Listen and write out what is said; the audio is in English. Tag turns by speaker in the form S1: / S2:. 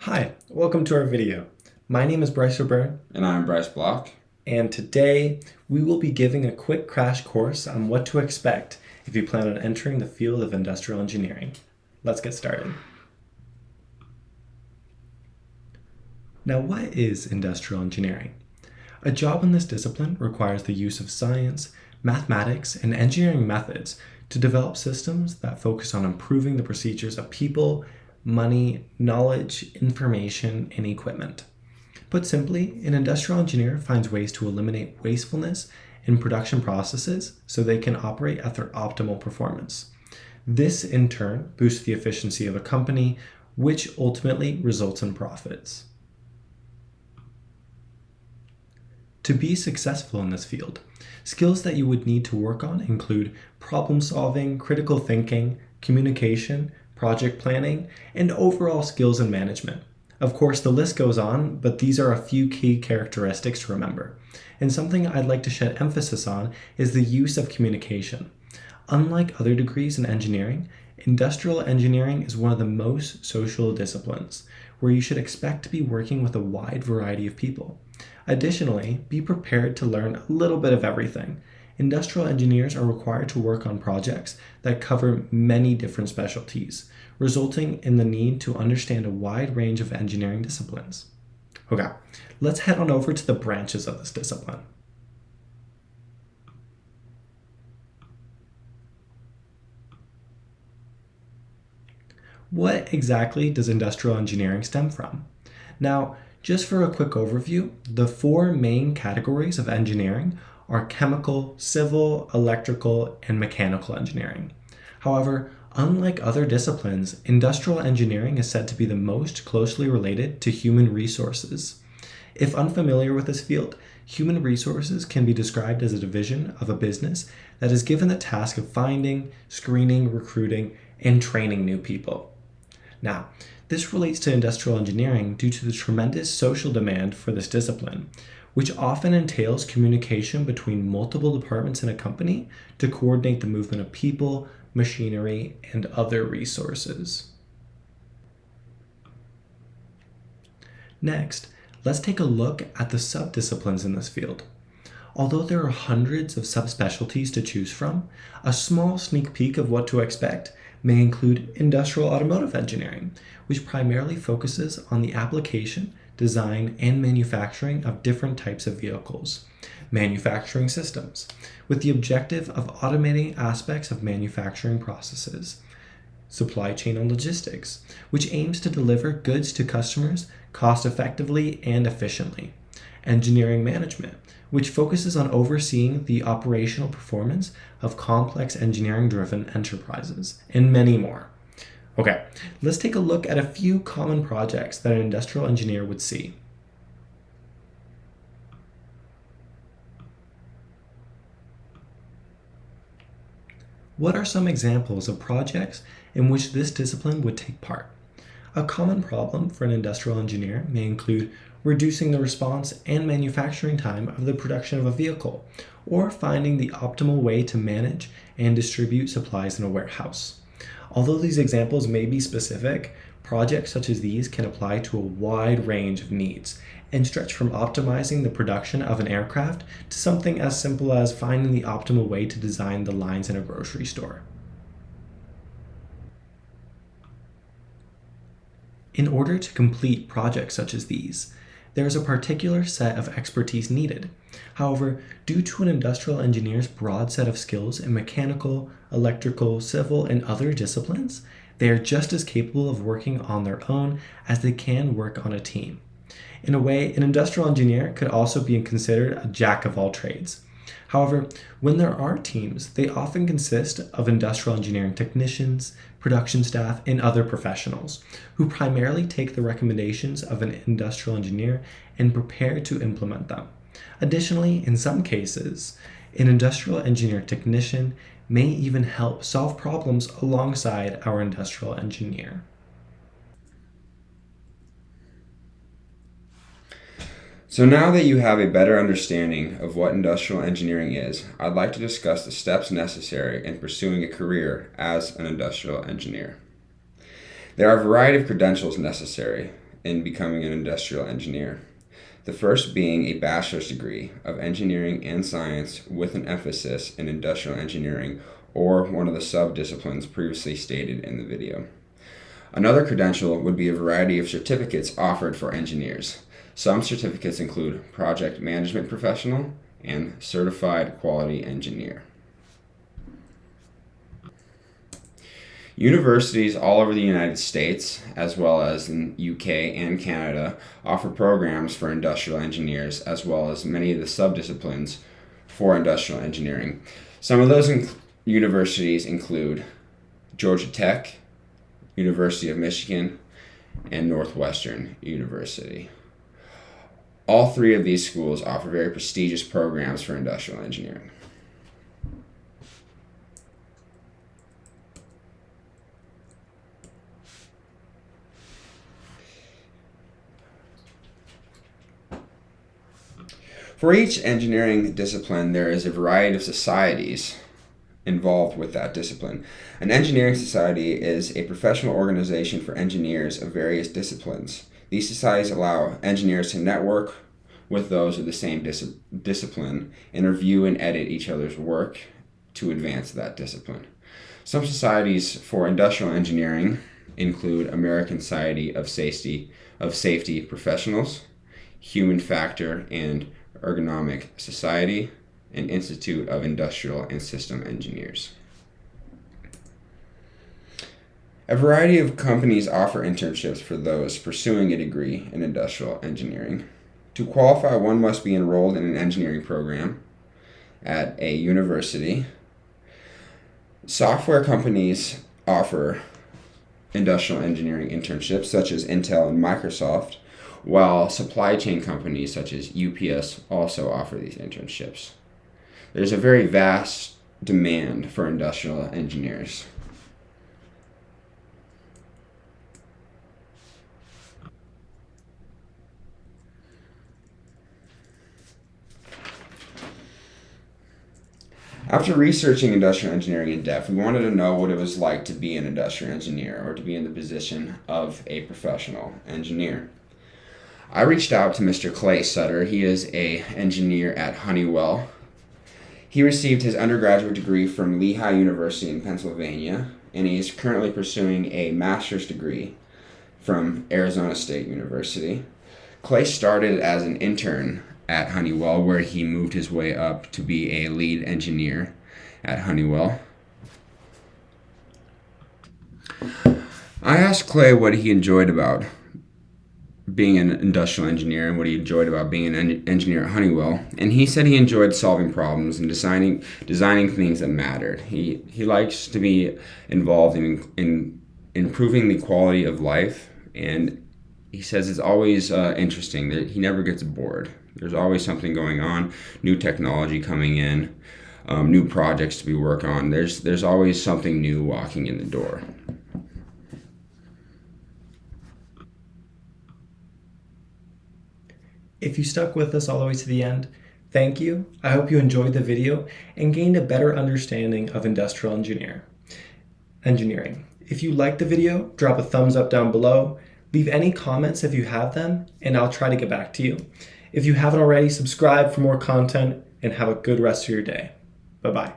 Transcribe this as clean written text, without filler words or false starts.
S1: Hi, welcome to our video. My name is Bryce O'Byrne,
S2: And I'm Bryce Block.
S1: and today we will be giving a quick crash course on what to expect if you plan on entering the field of industrial engineering. Let's get started. Now, what is industrial engineering? A job in this discipline requires the use of science, mathematics, and engineering methods to develop systems that focus on improving the procedures of people, money, knowledge, information, and equipment. Put simply, an industrial engineer finds ways to eliminate wastefulness in production processes so they can operate at their optimal performance. This, in turn, boosts the efficiency of a company, which ultimately results in profits. To be successful in this field, skills that you would need to work on include problem solving, critical thinking, communication, project planning, and overall skills in management. Of course, the list goes on, but these are a few key characteristics to remember. And something I'd like to shed emphasis on is the use of communication. Unlike other degrees in engineering, industrial engineering is one of the most social disciplines, where you should expect to be working with a wide variety of people. Additionally, be prepared to learn a little bit of everything. Industrial engineers are required to work on projects that cover many different specialties, resulting in the need to understand a wide range of engineering disciplines. Okay, let's head on over to the branches of this discipline. What exactly does industrial engineering stem from? Now, just for a quick overview, the four main categories of engineering are chemical, civil, electrical, and mechanical engineering. However, unlike other disciplines, industrial engineering is said to be the most closely related to human resources. If unfamiliar with this field, human resources can be described as a division of a business that is given the task of finding, screening, recruiting, and training new people. Now, this relates to industrial engineering due to the tremendous social demand for this discipline, which often entails communication between multiple departments in a company to coordinate the movement of people, machinery, and other resources. Next, let's take a look at the subdisciplines in this field. Although there are hundreds of subspecialties to choose from, a small sneak peek of what to expect may include industrial automotive engineering, which primarily focuses on the application, design, and manufacturing of different types of vehicles. Manufacturing systems, with the objective of automating aspects of manufacturing processes. Supply chain and logistics, which aims to deliver goods to customers cost effectively and efficiently. Engineering management, which focuses on overseeing the operational performance of complex engineering-driven enterprises, and many more. Okay, let's take a look at a few common projects that an industrial engineer would see. What are some examples of projects in which this discipline would take part? A common problem for an industrial engineer may include reducing the response and manufacturing time of the production of a vehicle, or finding the optimal way to manage and distribute supplies in a warehouse. Although these examples may be specific, projects such as these can apply to a wide range of needs and stretch from optimizing the production of an aircraft to something as simple as finding the optimal way to design the lines in a grocery store. In order to complete projects such as these, there is a particular set of expertise needed. However, due to an industrial engineer's broad set of skills in mechanical, electrical, civil, and other disciplines, they are just as capable of working on their own as they can work on a team. In a way, an industrial engineer could also be considered a jack of all trades. However, when there are teams, they often consist of industrial engineering technicians, production staff, and other professionals who primarily take the recommendations of an industrial engineer and prepare to implement them. Additionally, in some cases, an industrial engineer technician may even help solve problems alongside our industrial engineer.
S2: So now that you have a better understanding of what industrial engineering is, I'd like to discuss the steps necessary in pursuing a career as an industrial engineer. There are a variety of credentials necessary, in becoming an industrial engineer. The first being a bachelor's degree of engineering and science with an emphasis in industrial engineering, or one of the sub-disciplines previously stated in the video. Another credential would be a variety of certificates offered for engineers. Some certificates include Project Management Professional and Certified Quality Engineer. Universities all over the United States, as well as in UK and Canada, offer programs for industrial engineers, as well as many of the sub-disciplines for industrial engineering. Some of those universities include Georgia Tech, University of Michigan, and Northwestern University. All three of these schools offer very prestigious programs for industrial engineering. For each engineering discipline, there is a variety of societies involved with that discipline. An engineering society is a professional organization for engineers of various disciplines. These societies allow engineers to network with those of the same discipline and review and edit each other's work to advance that discipline. Some societies for industrial engineering include American Society of Safety Professionals, Human Factor and Ergonomic Society, and Institute of Industrial and System Engineers. A variety of companies offer internships for those pursuing a degree in industrial engineering. To qualify, one must be enrolled in an engineering program at a university. Software companies offer industrial engineering internships, such as Intel and Microsoft, while supply chain companies such as UPS also offer these internships. There's a very vast demand for industrial engineers. After researching industrial engineering in depth, we wanted to know what it was like to be an industrial engineer or to be in the position of a professional engineer. I reached out to Mr. Clay Sutter. He is an engineer at Honeywell. He received his undergraduate degree from Lehigh University in Pennsylvania, and he is currently pursuing a master's degree from Arizona State University. Clay started as an intern at Honeywell, where he moved his way up to be a lead engineer at Honeywell. I asked Clay what he enjoyed about being an industrial engineer and what he enjoyed about being an engineer at Honeywell, and he said he enjoyed solving problems and designing things that mattered. He likes to be involved in improving the quality of life, and he says it's always interesting, that he never gets bored. There's always something going on, new technology coming in, new projects to be worked on. There's always something new walking in the door.
S1: If you stuck with us all the way to the end, thank you. I hope you enjoyed the video and gained a better understanding of industrial engineering. If you liked the video, drop a thumbs up down below. Leave any comments if you have them, and I'll try to get back to you. If you haven't already, subscribe for more content, and have a good rest of your day. Bye-bye.